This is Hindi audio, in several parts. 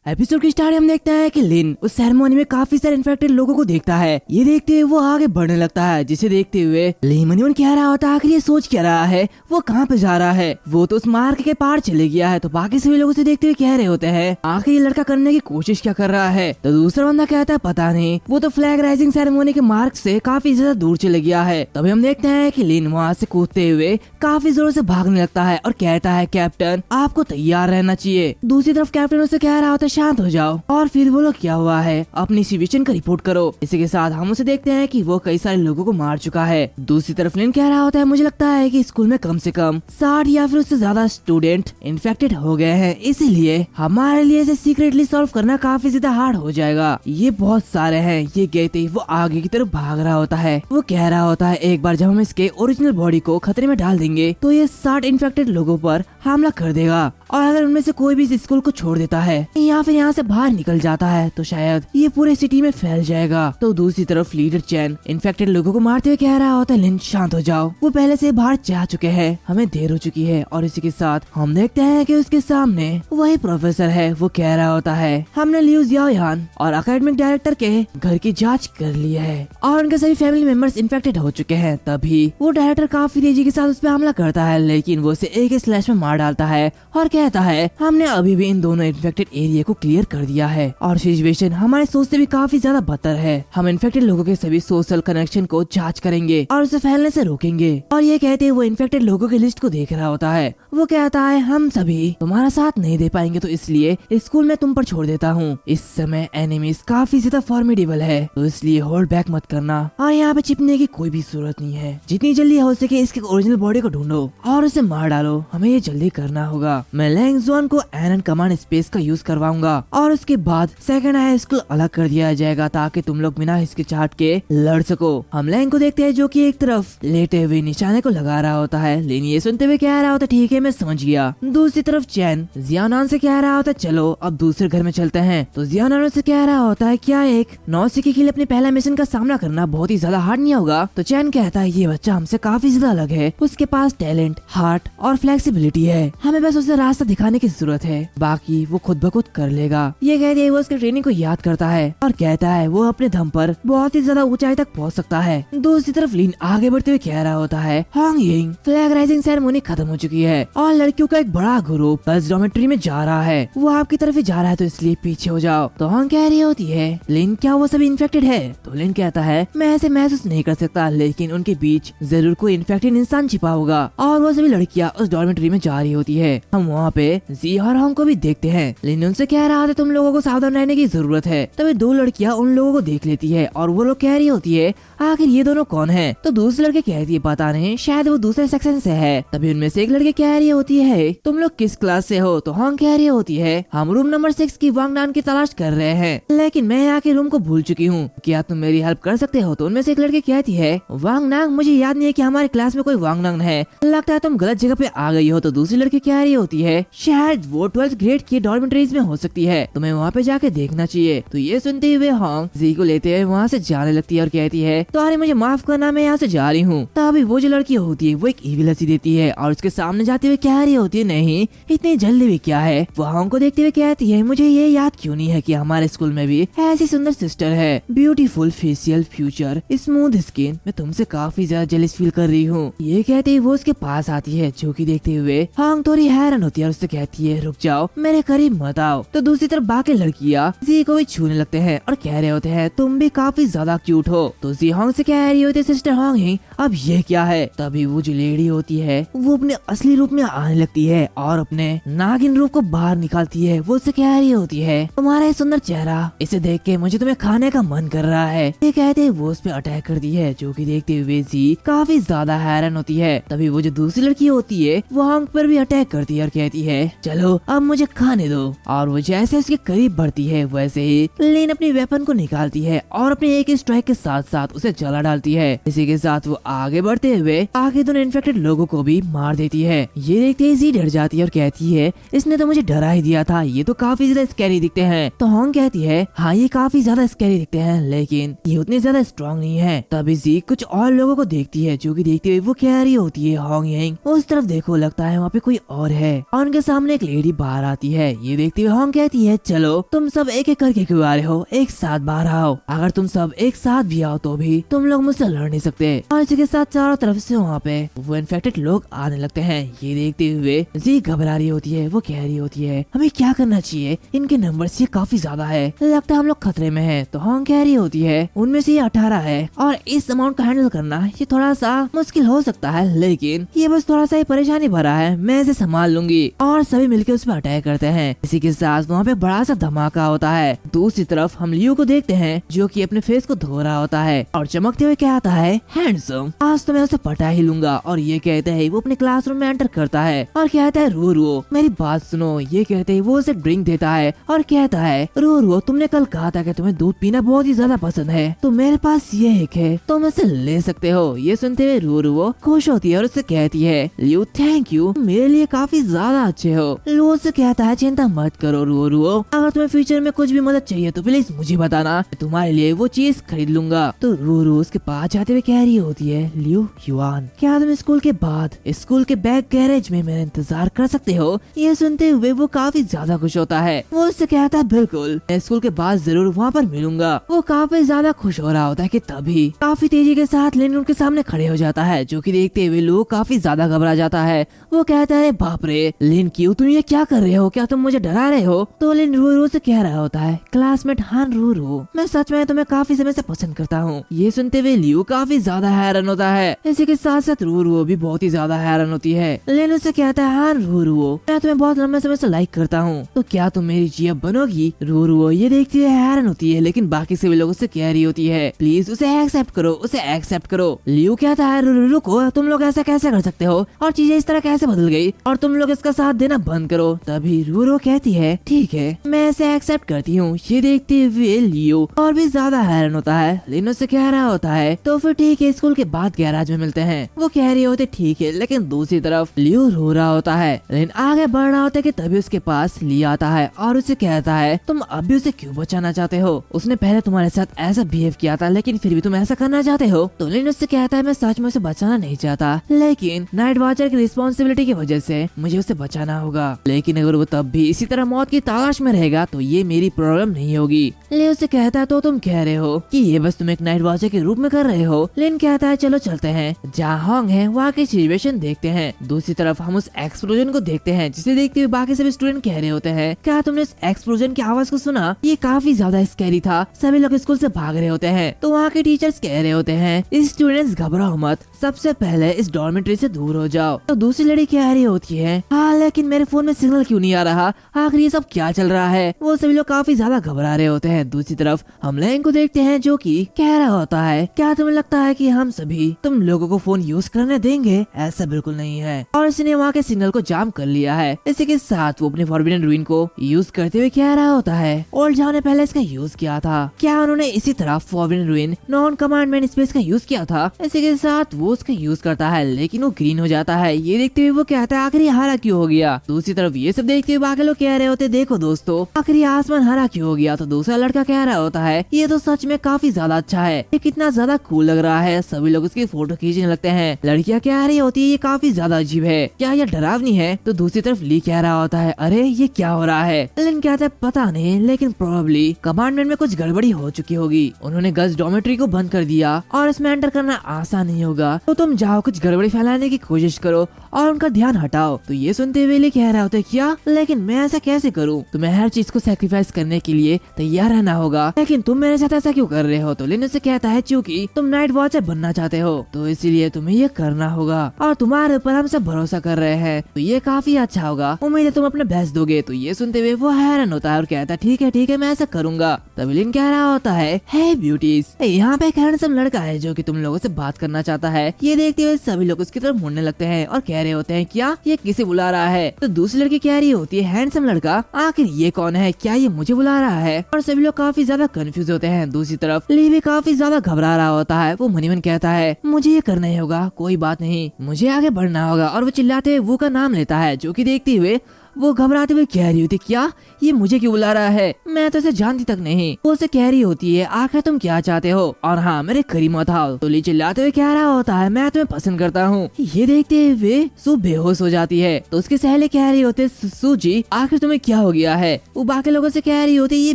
एपिसोड की स्टार्ट हम देखते हैं कि लिन उस सेरेमनी में काफी सारे इन्फेक्टेड लोगों को देखता है। ये देखते हुए वो आगे बढ़ने लगता है, जिसे देखते हुए ली मन कह रहा होता है आखिर ये सोच क्या रहा है, वो कहाँ पे जा रहा है। वो तो उस मार्ग के पार चले गया है। तो बाकी सभी लोग उसे देखते हुए कह रहे होते हैं आखिर ये लड़का करने की कोशिश क्या कर रहा है। तो दूसरा बंदा कहता है पता नहीं, वो तो फ्लैग राइजिंग सेरेमनी के मार्ग से काफी ज्यादा दूर चले गया है। तभी हम देखते हैं कि लिन वहाँ से कूदते हुए काफी जोर से भागने लगता है और कहता है कैप्टन आपको तैयार रहना चाहिए। दूसरी तरफ कैप्टन उसे कह रहा होता है शांत हो जाओ और फिर बोलो क्या हुआ है, अपनी सिचुएशन का रिपोर्ट करो। इसी के साथ हम उसे देखते हैं कि वो कई सारे लोगों को मार चुका है। दूसरी तरफ लिन कह रहा होता है मुझे लगता है कि स्कूल में कम से कम 60 या फिर उससे ज्यादा स्टूडेंट इन्फेक्टेड हो गए हैं, इसीलिए हमारे लिए इसे सीक्रेटली सॉल्व करना काफी ज्यादा हार्ड हो जाएगा। ये बहुत सारे हैं। ये कहते ही वो आगे की तरफ भाग रहा होता है। वो कह रहा होता है एक बार जब हम इसके ओरिजिनल बॉडी को खतरे में डाल देंगे तो ये 60 इन्फेक्टेड लोगों पर हमला कर देगा, और अगर उनमें से कोई भी इस स्कूल को छोड़ देता है या फिर यहाँ से बाहर निकल जाता है तो शायद ये पूरे सिटी में फैल जाएगा। तो दूसरी तरफ लीडर चैन इन्फेक्टेड लोगों को मारते हुए कह रहा होता है लिन शांत हो जाओ, वो पहले से बाहर जा चुके हैं, हमें देर हो चुकी है। और इसी के साथ हम देखते हैं कि उसके सामने वही प्रोफेसर है। वो कह रहा होता है हमने लियू जियाओयान और एकेडमिक डायरेक्टर के घर की जाँच कर ली है और उनके सभी फैमिली मेंबर्स इन्फेक्टेड हो चुके हैं। तभी वो डायरेक्टर काफी तेजी के साथ उस पर हमला करता है, लेकिन वो उसे एक स्लैश में मार डालता है और कहता है हमने अभी भी इन दोनों इन्फेक्टेड एरिया को क्लियर कर दिया है और सिचुएशन हमारे सोच से भी काफी ज्यादा बदतर है। हम इन्फेक्टेड लोगों के सभी सोशल कनेक्शन को जांच करेंगे और उसे फैलने से रोकेंगे। और ये कहते हुए वो इन्फेक्टेड लोगों की लिस्ट को देख रहा होता है। वो कहता है हम सभी तुम्हारा साथ नहीं दे पाएंगे, तो इसलिए स्कूल में तुम पर छोड़ देता हूँ। इस समय एनिमीज काफी ज्यादा फॉर्मिडेबल है, तो इसलिए होल्ड बैक मत करना और यहाँ पे छिपने की कोई भी जरूरत नहीं है। जितनी जल्दी हो सके इसके ओरिजिनल बॉडी को ढूंढो और उसे मार डालो, हमें ये जल्दी करना होगा। मैं लैंग जोन को एनन कमांड स्पेस का यूज करवाऊंगा और उसके बाद सेकंड हाई स्कूल अलग कर दिया जाएगा ताकि तुम लोग बिना हिचकिचाहट के लड़ सको। हम लैंग को देखते हैं जो कि एक तरफ लेटे हुए निशाने को लगा रहा होता है। लेकिन ये सुनते हुए कह रहा होता ठीक है मैं समझ गया। दूसरी तरफ चैन जियानान से कह रहा होता चलो अब दूसरे घर में चलते हैं। तो जियानान से कह रहा होता है क्या एक नौसिखी के लिए अपने पहला मिशन का सामना करना बहुत ही ज्यादा हार्ड नहीं होगा। तो चैन कहता है ये बच्चा हमसे काफी ज्यादा अलग है, उसके पास टैलेंट, हार्ट और फ्लेक्सिबिलिटी है, हमें बस उसे रास्ता दिखाने की जरूरत है, बाकी वो खुद ब खुद कर लेगा। ये कहते ही वो उसके ट्रेनिंग को याद करता है और कहता है वो अपने दम पर बहुत ही ज्यादा ऊंचाई तक पहुंच सकता है। दूसरी तरफ लिन आगे बढ़ते हुए कह रहा होता है Hong Ying flag rising ceremony खत्म हो चुकी है और लड़कियों का एक बड़ा ग्रुप बस डॉर्मेट्री में जा रहा है, वो आपकी तरफ ही जा रहा है, तो इसलिए पीछे हो जाओ। तो हांग कह रही होती है लिन क्या वो सभी इन्फेक्टेड है। तो लिन कहता है मैं ऐसे महसूस नहीं कर सकता, लेकिन उनके बीच जरूर कोई इन्फेक्टेड इंसान छिपा होगा। और वो सभी लड़कियां उस डॉर्मेट्री में जा रही होती है। हम वहाँ पे जी और हांग को भी देखते हैं। लिन उनसे कह रहा था तुम लोगों को सावधान रहने की जरूरत है। तभी दो लड़कियां उन लोगों को देख लेती है और वो लोग कह रही होती है आखिर ये दोनों कौन है। तो दूसरे लड़के कहती है पता नहीं, शायद वो दूसरे सेक्शन से है। तभी उनमें से एक लड़के कह रही होती है तुम लोग किस क्लास से हो। तो हांग कह रही होती है हम रूम नंबर 6 की वांगनान की तलाश कर रहे हैं, लेकिन मैं यहाँ के रूम को भूल चुकी हूँ, क्या तुम मेरी हेल्प कर सकते हो। तो उनमें से एक लड़की कहती है वांगनांग, मुझे याद नहीं है कि हमारी क्लास में कोई वांगनांग है, लगता है तुम गलत जगह पे आ गई हो। तो दूसरी लड़की कह रही होती है शायद वो 12th ग्रेड की डॉर्मेटरीज में हो सकती है, तुम्हें वहाँ पे जाके देखना चाहिए। तो ये सुनते हुए हांग जी को लेते हुए वहाँ से जाने लगती है और कहती है तो अरे मुझे माफ करना, मैं यहाँ से जा रही हूँ। तभी वो जो लड़की होती है वो एक ईविल हंसी देती है और उसके सामने जाते हुए कह रही होती है नहीं इतनी जल्दी भी क्या है। वो हांग को देखते हुए कहती है मुझे ये याद क्यों नहीं है कि हमारे स्कूल में भी ऐसी सुंदर सिस्टर है, beautiful facial future, smooth skin, मैं तुमसे काफी ज्यादा जेलस फील कर रही हूँ। ये कहते ही वो उसके पास आती है, जो कि देखते हुए हांग थोड़ी हैरान होती है और उससे कहती है रुक जाओ, मेरे करीब मत आओ। तो दूसरी तरफ बाकी लड़कियां जी को भी छूने लगते हैं और कह रहे होते हैं तुम भी काफी ज्यादा क्यूट हो। तो जी हांग से कह रही होती है सिस्टर हांग ही अब ये क्या है। तभी वो जो लेडी होती है वो अपने असली रूप में आने लगती है और अपने नागिन रूप को बाहर निकालती है। वो उससे कह रही होती है तुम्हारा सुंदर चेहरा, इसे देख के मुझे तुम्हें खाने का मन कर रहा है। ये कहते वो उस पे अटैक करती है, जो कि देखते हुए जी काफी ज्यादा हैरान होती है। तभी वो जो दूसरी लड़की होती है वो हांग पर भी अटैक करती है और कहती है चलो अब मुझे खाने दो। और वो जैसे उसके करीब बढ़ती है वैसे ही लिन अपनी वेपन को निकालती है और अपने एक स्ट्राइक के साथ साथ उसे जला डालती है। इसी के साथ वो आगे बढ़ते हुए आगे दोनों इन्फेक्टेड लोगों को भी मार देती है। ये देखते ही जी डर जाती है और कहती है इसने तो मुझे डरा ही दिया था, ये तो काफी ज्यादा स्कैरी दिखते हैं। तो हांग कहती है हाँ ये काफी ज्यादा स्कैरी दिखते हैं, लेकिन ये उतने ज्यादा स्ट्रॉन्ग नहीं है। तभी जी कुछ और लोगों को देखती है, जो कि देखते हुए वो कह रही होती है हांग यिंग उस तरफ देखो, लगता है वहाँ पे कोई और है। और और उनके सामने एक लेडी बाहर आती है। ये देखते हुए हॉन्ग कहती है चलो तुम सब एक एक करके क्यों आ रहे हो, एक साथ बाहर आओ। अगर तुम सब एक साथ भी आओ तो भी तुम लोग मुझसे लड़ नहीं सकते। और इसी के साथ चारों तरफ से वहाँ पे वो इन्फेक्टेड लोग आने लगते हैं। ये देखते हुए जी घबरा रही होती है। वो कह रही होती है हमें क्या करना चाहिए, इनके नंबर्स ये काफी ज्यादा है, लगता है हम लोग खतरे में हैं। तो हॉन्ग कह रही होती है उनमें से ये 18 है और इस अमाउंट का हैंडल करना ये थोड़ा सा मुश्किल हो सकता है, लेकिन ये बस थोड़ा सा ही परेशानी भरा है, मैं इसे संभाल लूंगी। और सभी मिलकर उस पर अटैक करते हैं। इसी के साथ वहाँ पे बड़ा सा धमाका होता है। दूसरी तरफ हम लियो को देखते हैं जो कि अपने फेस को धो रहा होता है और चमकते हुए कहता है हैंडसम, आज तो मैं उसे पटा ही लूंगा। और ये कहते हैं वो अपने क्लासरूम में एंटर करता है और कहता है रो रो मेरी बात सुनो। ये कहते ही वो उसे ड्रिंक देता है और कहता है रो रो तुमने कल कहा था कि तुम्हें दूध पीना बहुत ही ज्यादा पसंद है, तो मेरे पास ये एक है, तुम इसे ले सकते हो। ये सुनते हुए रो खुश होती है और उससे कहती है लियो थैंक यू, मेरे लिए काफी ज्यादा अच्छे हो। लियो उससे कहता है चिंता मत करो रो, अगर तुम्हें फ्यूचर में कुछ भी मदद चाहिए तो प्लीज मुझे बताना, तुम्हारे लिए वो चीज खरीद लूंगा। तो रो उसके पास जाते हुए कह रही होती है लियो युआन, क्या तुम स्कूल के बाद स्कूल के बैक गैरेज में मेरा इंतजार कर सकते हो। ये सुनते हुए वो काफी ज्यादा खुश होता है। वो उससे कहता है बिल्कुल, मैं स्कूल के बाद जरूर वहाँ पर मिलूंगा। वो काफी ज्यादा खुश हो रहा होता है कि तभी काफी तेजी के साथ लिन उनके सामने खड़े हो जाता है, जो कि देखते हुए लोग काफी ज्यादा घबरा जाता है। वो कहता है बाप रे लिन क्यों तुम ये क्या कर रहे हो, क्या तुम मुझे डरा रहे हो। तो लिन रो से कह रहा होता है क्लासमेट हान रो, मैं सच में तुम्हें काफी समय से पसंद करता हूँ। ये सुनते हुए लियो काफी ज्यादा हैरान होता है। इसी के साथ साथ रो भी बहुत ही ज्यादा हैरान होती है। लिन उससे कहता है हान रो, मैं तुम्हें बहुत लंबे समय से लाइक करता हूँ, तो क्या तुम मेरी जीएफ बनोगी। रो ये देखती हुए हैरान होती है, लेकिन बाकी सभी लोग उससे कह रही होती है प्लीज उसे एक्सेप्ट करो, उसे एक्सेप्ट करो। लियो कहता है रुको तुम लोग ऐसा कैसे कर सकते हो और चीजें इस तरह कैसे बदल गई और तुम लोग इसका साथ देना बंद करो। तभी रो कहती है ठीक है मैं इसे एक्सेप्ट करती हूँ। ये देखते हुए लियो और भी ज्यादा हैरान होता है। लिन उससे कह रहा होता है तो फिर ठीक है स्कूल के बाद गैराज में मिलते हैं। वो कह रही होते ठीक है, लेकिन दूसरी तरफ लियो रो रहा होता है। लिन आगे बढ़ रहा होता है कि तभी उसके पास लियो आता है और उसे कहता है तुम अब भी उसे क्यों बचाना चाहते हो, उसने पहले तुम्हारे साथ ऐसा बिहेव किया था लेकिन फिर भी तुम ऐसा करना चाहते हो। तो लिन उससे कहता है मैं सच में उसे बचाना नहीं चाहता, लेकिन नाइट वॉचर की रिस्पॉन्सिबिलिटी की वजह से मुझे उसे बचाना होगा, लेकिन अगर वो तब भी इसी तरह मौत की तलाश में रहेगा तो ये मेरी प्रॉब्लम नहीं होगी। लिन उससे कहता है तो तुम कह रहे हो कि ये बस तुम एक नाइट वॉचर के रूप में कर रहे हो। लिन कहता है चलो चलते हैं, जहाँ हॉन्ग है वहाँ की सिचुएशन देखते हैं। दूसरी तरफ हम उस एक्सप्लोजन को देखते हैं, जिसे देखते हुए बाकी सभी स्टूडेंट कह रहे होते हैं क्या तुमने इस एक्सप्लोजन की आवाज को सुना, ये काफी ज्यादा स्कैरी था। सभी लोग स्कूल से भाग रहे होते हैं। तो वहाँ के टीचर्स कह रहे होते हैं स्टूडेंट्स घबराओ मत, सबसे पहले इस डॉर्मेट्री से दूर हो जाओ। तो दूसरी लड़की कह रही होती है हाँ लेकिन मेरे फोन में सिग्नल क्यों नहीं आ रहा, आखिर ये सब क्या चल रहा है। वो सभी लोग काफी ज्यादा घबरा रहे होते हैं। दूसरी तरफ हम लैंग को देखते हैं जो कि कह रहा होता है क्या तुम्हें लगता है कि हम सभी तुम लोगों को फोन यूज करने देंगे, ऐसा बिल्कुल नहीं है। और इसने वहाँ के सिग्नल को जाम कर लिया है। इसी के साथ वो अपने फॉरबिडन रूइन को यूज करते हुए कह रहा होता है ओल्ड जॉन ने पहले इसका यूज किया था, क्या उन्होंने इसी तरह फॉरबिडन रूइन नॉन कमांडमेंट स्पेस का यूज किया था। इसी के साथ वो उसका यूज करता है लेकिन वो ग्रीन हो जाता है। ये देखते हुए वो कहता है आखिर ये हरा क्यों हो गया। दूसरी तरफ ये सब देखते हुए बाकी लोग कह रहे होते देखो दोस्तों आखिर ये आसमान हरा क्यों हो गया। तो दूसरा लड़का कह रहा होता है ये तो सच में काफी ज्यादा अच्छा है, ये कितना ज्यादा कूल लग रहा है। सभी लोग उसकी फोटो खींचने लगते हैं। लड़कियां कह रही होती है ये काफी ज्यादा अजीब है, क्या ये डरावनी है। तो दूसरी तरफ ली कह रहा होता है अरे ये क्या हो रहा है। लिन कहता है पता नहीं, लेकिन प्रोबेबली कमांडमेंट में कुछ गड़बड़ी हो चुकी होगी, उन्होंने गर्ल्स डॉर्मेट्री को बंद कर दिया और इसमें एंटर करना आसान नहीं होगा। तो तुम जाओ कुछ गड़बड़ी फैलाने की कोशिश करो और उनका ध्यान हटाओ। तो ये सुनते हुए ली कह रहा होता है क्या, लेकिन मैं ऐसा कैसे करूँ, तुम्हें हर चीज को सैक्रिफाइस करने के लिए तैयार रहना होगा, लेकिन तुम मेरे साथ ऐसा क्यों कर रहे हो। तो लिन उससे कहता है क्योंकि तुम नाइट वॉचर बनना चाहते हो तो इसीलिए तुम्हें ये करना होगा और तुम्हारे ऊपर हम सब भरोसा कर रहे हैं, तो ये काफी अच्छा होगा, उम्मीद है तुम अपने बेस्ट दोगे। तो ये सुनते हुए वो हैरान होता है और कहता है ठीक है मैं ऐसा करूंगा। तभी लिन कह रहा होता है हे ब्यूटीज, यहाँ पे एक हैंडसम लड़का है जो कि तुम लोगों से बात करना चाहता है। ये देखते हुए सभी लोग उसकी तरफ मुड़ने लगते हैं और कह रहे होते हैं क्या ये किसे बुला रहा है। तो दूसरी लड़की कह रही होती है हैंडसम लड़का, आखिर ये कौन है, क्या ये मुझे बुला रहा है। और सभी लोग काफी ज्यादा कंफ्यूज होते हैं। दूसरी तरफ ली भी काफी ज्यादा घबरा रहा होता है। वो मनी मन कहता है मुझे ये करना ही होगा, कोई बात नहीं, मुझे आगे बढ़ना होगा। और वो चिल्लाते हुए वो का नाम लेता है, जो कि देखते हुए वो घबराते हुए कह रही होती क्या ये मुझे क्यों बुला रहा है, मैं तो इसे जानती तक नहीं। वो उसे कह रही होती है आखिर तुम क्या चाहते हो और हाँ मेरे करीब मत आओ। तो ली चिल्लाते हुए कह रहा होता है मैं तुम्हें पसंद करता हूँ। ये देखते हुए सू बेहोश हो जाती है। तो उसके सहेली कह रही होते सू जी आखिर तुम्हें क्या हो गया है। वो बाकी लोगों से कह रही होती ये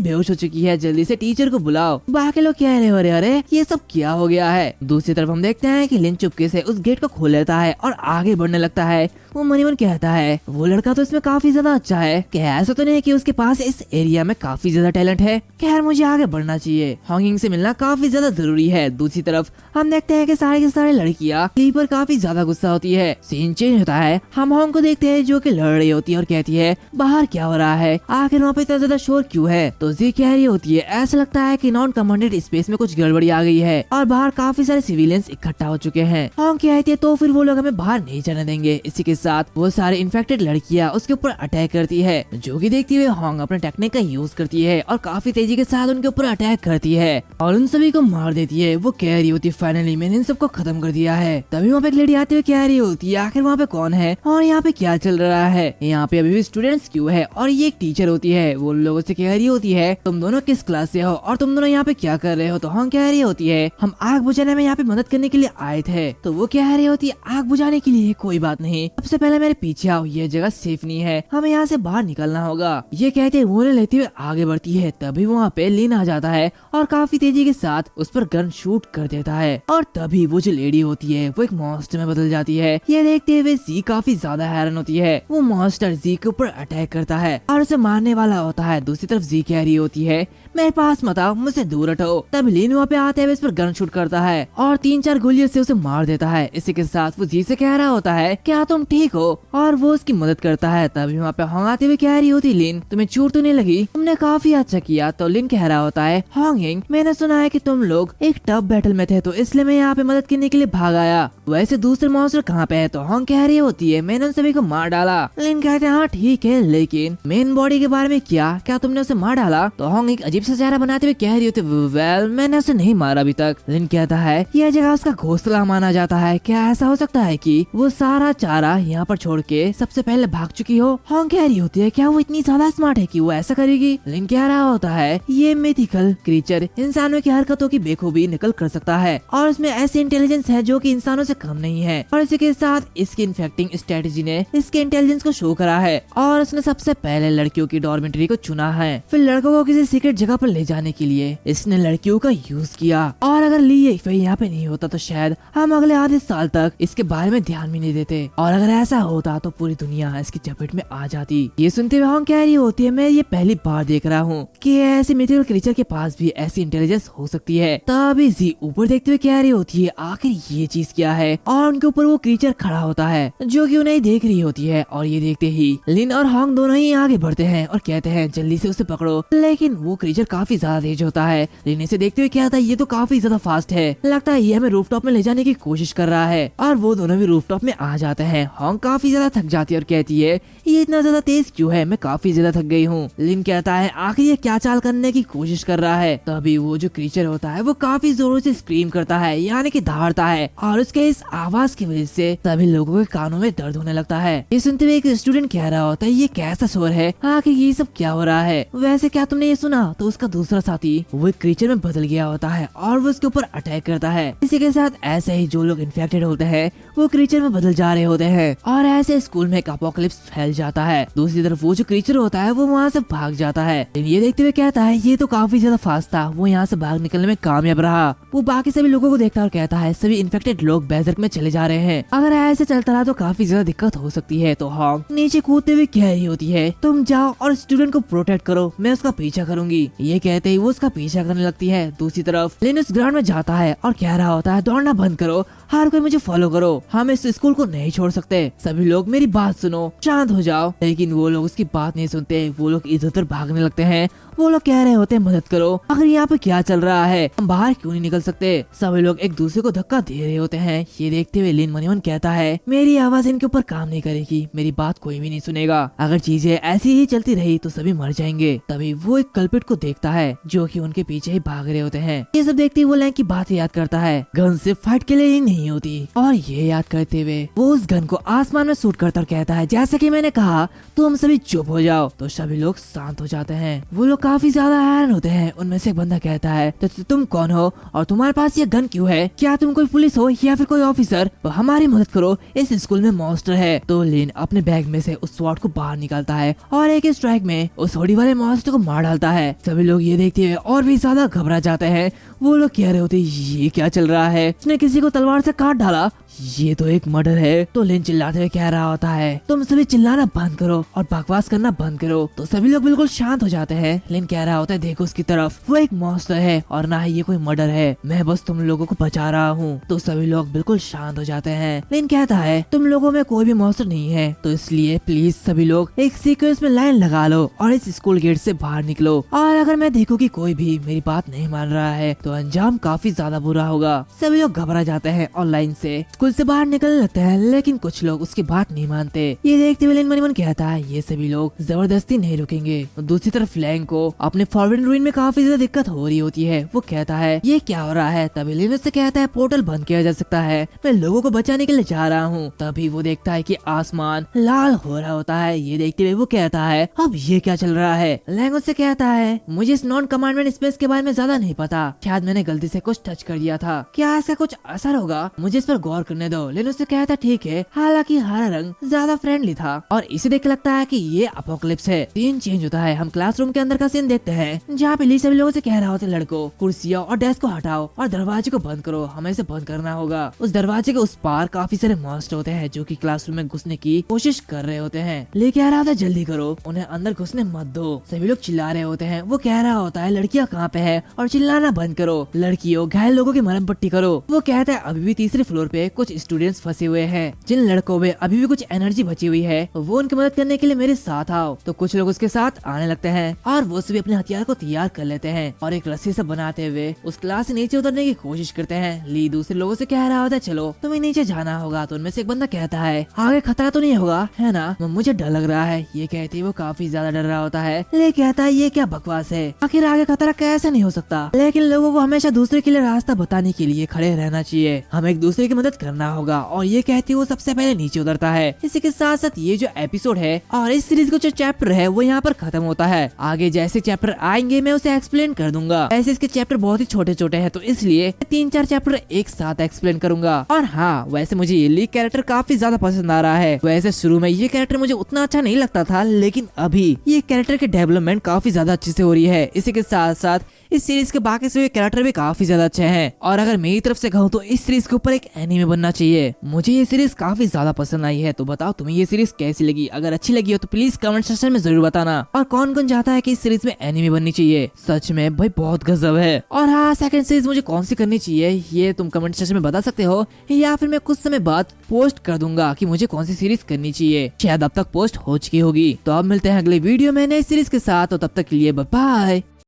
बेहोश हो चुकी है, जल्दी से टीचर को बुलाओ। बाकी लोग कह रहे हो अरे ये सब क्या हो गया है। दूसरी तरफ हम देखते हैं कि लिन चुपके से उस गेट को खोल लेता है और आगे बढ़ने लगता है। वो मनी मन कहता है वो लड़का तो इसमें काफी ज्यादा अच्छा है, क्या ऐसा तो नहीं कि उसके पास इस एरिया में काफी ज्यादा टैलेंट है। खैर मुझे आगे बढ़ना चाहिए, हॉन्गिंग से मिलना काफी ज्यादा जरूरी है। दूसरी तरफ हम देखते हैं कि सारी की सारी लड़कियां ली पर काफी ज्यादा गुस्सा होती है। सीन चेंज होता है, हम हॉन्ग को देखते हैं जो कि लड़ रही होती है और कहती है बाहर क्या हो रहा है, आखिर वहाँ पे इतना ज्यादा शोर क्यों है। तो जी कह रही होती है ऐसा लगता है कि नॉन कमांडेड स्पेस में कुछ गड़बड़ी आ गई है और बाहर काफी सारे सिविलियंस इकट्ठा हो चुके हैं। हॉन्ग कहती है तो फिर वो लोग हमें बाहर नहीं जाने देंगे। इसी के साथ वो सारे इन्फेक्टेड लड़कियां उसके ऊपर अटैक करती है, जो कि देखते हुए हॉन्ग अपने टेक्निक का यूज करती है और काफी तेजी के साथ उनके ऊपर अटैक करती है और उन सभी को मार देती है। वो कह रही होती है फाइनली मैंने इन सबको खत्म कर दिया है। तभी वहाँ पे एक लेडी आते हुए कह रही होती है आखिर वहाँ पे कौन है और यहाँ पे क्या चल रहा है, यहाँ पे अभी भी स्टूडेंट्स क्यों है। और ये एक टीचर होती है, वो उन लोगों से कह रही होती है तुम दोनों किस क्लास से हो और तुम दोनों यहाँ पे क्या कर रहे हो। तो हॉन्ग कह रही होती है हम आग बुझाने में यहाँ पे मदद करने के लिए आए थे। तो वो कह रही होती है आग बुझाने के लिए कोई बात नहीं, सबसे पहले मेरे पीछे आओ, ये जगह सेफ नहीं है, हमें यहाँ से बाहर निकलना होगा। ये कहते वो लेते हुए आगे बढ़ती है। तभी वहाँ पे लिन आ जाता है और काफी तेजी के साथ उस पर गन शूट कर देता है और तभी वो जो लेडी होती है वो एक मॉन्स्टर में बदल जाती है। ये देखते हुए जी काफी ज्यादा हैरान होती है। वो मॉन्स्टर जी के ऊपर अटैक करता है और उसे मारने वाला होता है। दूसरी तरफ जी कह रही होती है मेरे पास मत आओ, मुझसे दूर हटो। तब लिन वहाँ पे आते हुए इस पर गन शूट करता है और 3-4 गोलियों से उसे मार देता है। इसी के साथ वो जी से कह रहा होता है क्या तुम ठीक हो और वो उसकी मदद करता है। तभी वहाँ पे हॉन्ग आते हुए कह रही होती लिन तुम्हें चोट तो नहीं लगी, तुमने काफी अच्छा किया। तो लिन कह रहा होता है हॉन्गिंग मैंने सुना है कि तुम लोग एक टफ बैटल में थे तो इसलिए मैं यहाँ पे मदद करने के लिए भाग आया, वैसे दूसरे मॉन्स्टर कहाँ पे है। तो हॉन्ग कह रही होती है मैंने उन सभी को मार डाला। लिन कहते हैं हाँ ठीक है लेकिन मेन बॉडी के बारे में क्या तुमने उसे मार डाला। तो हॉन्ग एक अजीब सा चेहरा बनाते हुए कह रही होती वेल मैंने उसे नहीं मारा अभी तक। लिन कहता है यह जगह उसका घोंसला माना जाता है, क्या ऐसा हो सकता है कि वो सारा चारा यहाँ पर छोड़ के सबसे पहले भाग चुकी हो। हॉन्ग कह रही होती है क्या वो इतनी ज्यादा स्मार्ट है कि वो ऐसा करेगी। लिन कह रहा होता है ये मिथिकल क्रीचर इंसानों की हरकतों की बेखूबी नकल कर सकता है और उसमें ऐसी इंटेलिजेंस है जो कि इंसानों से कम नहीं है और इसी के साथ इसकी इन्फेक्टिंग स्ट्रेटेजी ने इसके इंटेलिजेंस को शो करा है और उसने सबसे पहले लड़कियों की डॉर्मेटरी को चुना है, फिर लड़कों को किसी सीक्रेट जगह पर ले जाने के लिए इसने लड़कियों का यूज किया। और अगर ली यहाँ पे नहीं होता तो शायद हम अगले आधे साल तक इसके बारे में ध्यान भी नहीं देते और अगर ऐसा होता तो पूरी दुनिया इसकी चपेट में आ जाती। ये सुनते हुए हॉन्ग कह रही होती है मैं ये पहली बार देख रहा हूँ कि ऐसे मिथिकल क्रीचर के पास भी ऐसी इंटेलिजेंस हो सकती है। तभी जी ऊपर देखते हुए कह रही होती है आखिर ये चीज क्या है और उनके ऊपर वो क्रीचर खड़ा होता है जो कि उन्हें देख रही होती है। और ये देखते ही लिन और हॉन्ग दोनों ही आगे बढ़ते हैं और कहते हैं जल्दी से उसे पकड़ो, लेकिन वो क्रीचर काफी ज्यादा तेज होता है। लिन इसे देखते हुए कहता है ये तो काफी ज्यादा फास्ट है, लगता है ये हमें रूफटॉप में ले जाने की कोशिश कर रहा है। और वो दोनों भी रूफटॉप में आ जाते हैं। हॉन्ग काफी ज्यादा थक जाती है और कहती है ये इतना ज्यादा तेज क्यों है, मैं काफी ज्यादा थक गई हूँ। लिन कहता है आखिर ये क्या चाल करने की कोशिश कर रहा है। तभी वो जो क्रीचर होता है वो काफी जोरों से स्क्रीम करता है यानी कि दहाड़ता है और उसके इस आवाज की वजह से सभी लोगों के कानों में दर्द होने लगता है। ये सुनते हुए एक स्टूडेंट कह रहा होता है ये कैसा शोर है, आखिर ये सब क्या हो रहा है। वैसे क्या तुमने ये सुना। तो उसका दूसरा साथी वो क्रीचर में बदल गया होता है और वो उसके ऊपर अटैक करता है। इसी के साथ ऐसे ही जो लोग इन्फेक्टेड होते हैं वो क्रीचर में बदल जा रहे होते हैं और ऐसे स्कूल में एक अपोकलिप्स फैल जाता है। दूसरी तरफ वो जो क्रीचर होता है वो वहाँ से भाग जाता है। ये देखते हुए कहता है ये तो काफी ज्यादा फास्ट था, वो यहाँ से भाग निकलने में कामयाब रहा। वो बाकी सभी लोगों को देखता और कहता है सभी इन्फेक्टेड लोग बेजर्क में चले जा रहे हैं, अगर ऐसे चलता रहा तो काफी ज्यादा दिक्कत हो सकती है। तो हॉन्ग नीचे कूदते हुए कह रही होती है तुम जाओ और स्टूडेंट को प्रोटेक्ट करो, मैं उसका पीछा करूंगी। ये कहते ही वो उसका पीछा करने लगती है। दूसरी तरफ लिन उस ग्राउंड में जाता है और कह रहा होता है दौड़ना बंद करो, हर कोई मुझे फॉलो करो, हम इस स्कूल को नहीं छोड़ सकते, सभी लोग मेरी बात सुनो, शांत हो जाओ। लेकिन वो लोग उसकी बात नहीं सुनते, वो लोग इधर उधर भागने लगते हैं। वो लोग कह रहे होते हैं मदद करो, आखिर यहाँ पे क्या चल रहा है, हम बाहर क्यों नहीं निकल सकते। सभी लोग एक दूसरे को धक्का दे रहे होते हैं। ये देखते हुए लिन मनी मन कहता है मेरी आवाज इनके ऊपर काम नहीं करेगी, मेरी बात कोई भी नहीं सुनेगा, अगर चीजें ऐसी ही चलती रही तो सभी मर जाएंगे। तभी वो एक कल्पिट को देखता है जो कि उनके पीछे ही भाग रहे होते हैं। ये सब देखते ही वो लैंग की बात याद करता है, गन सिर्फ फाइट के लिए ही नहीं होती और ये याद करते हुए वो उस गन को आसमान में शूट करता और कहता है, जैसे कि मैंने कहा तुम सभी चुप हो जाओ। तो सभी लोग शांत हो जाते हैं। वो लोग काफी ज्यादा हैरान होते हैं। उनमें से एक बंदा कहता है, तो तुम कौन हो और तुम्हारे पास ये गन क्यों है? क्या तुम कोई पुलिस हो या फिर कोई ऑफिसर? तो हमारी मदद करो, इस स्कूल में मॉन्स्टर है। तो लिन अपने बैग में से उस स्वॉर्ड को बाहर निकालता है और एक स्ट्राइक में उस होड़ी वाले मॉन्स्टर को मार डालता है। सभी लोग ये देखते हुए और भी ज्यादा घबरा जाते हैं। वो लोग कह रहे होते, ये क्या चल रहा है? उसने किसी को तलवार से काट डाला, ये तो एक मर्डर है। तो लिन चिल्लाते हुए कह रहा होता है, तुम सभी चिल्लाना बंद करो और बकवास करना बंद करो। तो सभी लोग बिल्कुल शांत हो जाते हैं। लिन कह रहा होता है, देखो उसकी तरफ, वो एक मॉन्स्टर है और ना ही ये कोई मर्डर है, मैं बस तुम लोगों को बचा रहा हूँ। तो सभी लोग बिल्कुल शांत हो जाते हैं। लिन कहता है, तुम लोगों में कोई भी मॉन्स्टर नहीं है, तो इसलिए प्लीज सभी लोग एक सीक्वेंस में लाइन लगा लो और इस स्कूल गेट से बाहर निकलो। और अगर मैं देखूं कि कोई भी मेरी बात नहीं मान रहा है तो अंजाम काफी ज्यादा बुरा होगा। सभी लोग घबरा जाते हैं और लाइन से स्कूल से बाहर निकलने लगते हैं, लेकिन कुछ लोग उसकी बात नहीं मानते। ये देखते हुए लिन मन ही मन कहता है, ये सभी लोग जबरदस्ती नहीं रुकेंगे। दूसरी तरफ फ्लैंक को अपने फॉरबिडन रूइन में काफी ज्यादा दिक्कत हो रही होती है। वो कहता है, ये क्या हो रहा है? तभी लिन उससे कहता है, पोर्टल बंद किया जा सकता है, मैं लोगों को बचाने के लिए जा रहा हूँ। तभी वो देखता है कि आसमान लाल हो रहा होता है। ये देखते हुए वो कहता है, अब ये क्या चल रहा है? लैंग उससे कहता है, मुझे इस नॉन कमांडमेंट स्पेस के बारे में ज्यादा नहीं पता, शायद मैंने गलती से कुछ टच कर दिया था, क्या इसका कुछ असर होगा? मुझे इस पर गौर करने दो। लिन उससे कहता, ठीक है। हालांकि हरा रंग ज्यादा फ्रेंडली था और इसे देख लगता है कि ये अपोकलिप्स है। सीन चेंज होता है। हम क्लासरूम के अंदर का सीन देखते हैं जहाँ पे ली सभी लोगों से कह रहा होता है, लड़कों कुर्सियाँ और डेस्क को हटाओ और दरवाजे को बंद करो, हमें इसे बंद करना होगा। उस दरवाजे के उस पार काफी सारे मॉन्स्टर होते हैं जो कि क्लासरूम में घुसने की कोशिश कर रहे होते हैं। ले कह रहा होता है, जल्दी करो, उन्हें अंदर घुसने मत दो। सभी लोग चिल्ला रहे होते हैं। वो कह रहा होता है, लड़कियाँ कहाँ पे है और चिल्लाना बंद करो, लड़कियों घायल लोगों की मरहम पट्टी करो। वो कहता है, अभी भी तीसरे फ्लोर पे कुछ स्टूडेंट्स फंसे हुए हैं, जिन लड़कों में अभी भी कुछ एनर्जी बची हुई है, वो उनकी मदद करने के लिए मेरे साथ आओ। तो कुछ लोग उसके साथ आने लगते हैं और वो सभी अपने हथियार को तैयार कर लेते हैं और एक रस्सी से बनाते हुए उस क्लास से नीचे उतरने की कोशिश करते हैं। ली दूसरे लोगों से कह रहा होता है, चलो तुम्हें नीचे जाना होगा। तो उनमें से एक बंदा कहता है, आगे खतरा तो नहीं होगा है ना? मुझे डर लग रहा है। ये कहते वो काफी ज्यादा डर रहा होता है। ले कहता है, ये क्या बकवास है, आखिर आगे खतरा कैसे नहीं हो सकता? लेकिन लोगों को हमेशा दूसरे के लिए रास्ता बताने के लिए खड़े रहना चाहिए, हमें एक दूसरे की मदद करना होगा। और ये कहती वो सबसे पहले नीचे उतरता है। इसी के साथ साथ ये जो एपिसोड है और इस सीरीज का जो चैप्टर है वो यहाँ पर खत्म होता है। आगे जैसे चैप्टर आएंगे मैं उसे एक्सप्लेन कर दूंगा। ऐसे इसके चैप्टर बहुत ही छोटे छोटे हैं, तो इसलिए 3-4 चैप्टर एक साथ एक्सप्लेन करूंगा। और हाँ, वैसे मुझे ये लीग कैरेक्टर काफी ज्यादा पसंद आ रहा है। वैसे शुरू में ये कैरेक्टर मुझे उतना अच्छा नहीं लगता था, लेकिन अभी ये कैरेक्टर की डेवलपमेंट काफी ज्यादा अच्छे से हो रही है। इसी के साथ साथ इस सीरीज के बाकी सभी कैरेक्टर भी काफी ज्यादा अच्छे हैं। और अगर मेरी तरफ से कहूँ तो इस सीरीज के ऊपर एक एनीमे बनना चाहिए। मुझे ये सीरीज काफी ज्यादा पसंद आई है। तो बताओ तुम्हें ये सीरीज कैसी लगी? अगर अच्छी लगी हो तो प्लीज कमेंट सेक्शन में जरूर बताना। और कौन कौन चाहता है कि इस सीरीज में एनीमे बननी चाहिए? सच में भाई बहुत गजब है। और हाँ, सेकंड सीरीज मुझे कौन सी करनी चाहिए ये तुम कमेंट सेक्शन में बता सकते हो, या फिर मैं कुछ समय बाद पोस्ट कर दूंगा कि मुझे कौन सी सीरीज करनी चाहिए। शायद अब तक पोस्ट हो चुकी होगी। तो अब मिलते हैं अगले वीडियो में नई सीरीज के साथ। तो तब तक के लिए बाय बाय।